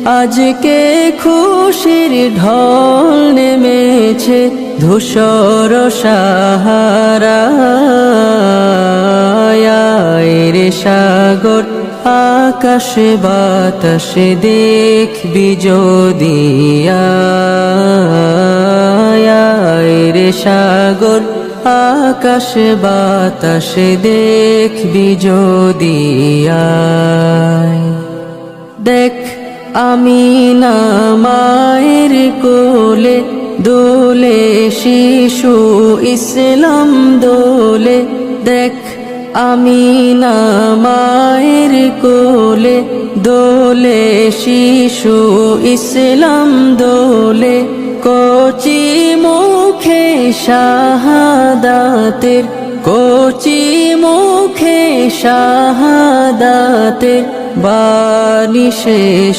আজকে খুশির ঢল নেমেছে ধূসর সাহারায় রে সাগর আকাশে বাতাসে দেখবি যদি আয় রে সাগর আকাশে বাতাসে দেখবি যদি আয়। দেখ আমিনা মায়ের কোলে দোলে শিশু ইসলাম দোলে। দেখ আমিনা মায়ের কোলে দোলে শিশু ইসলাম দোলে। কচি মুখে শাহাদাতের কচি মুখে শাহাদাতের বাণী শেষ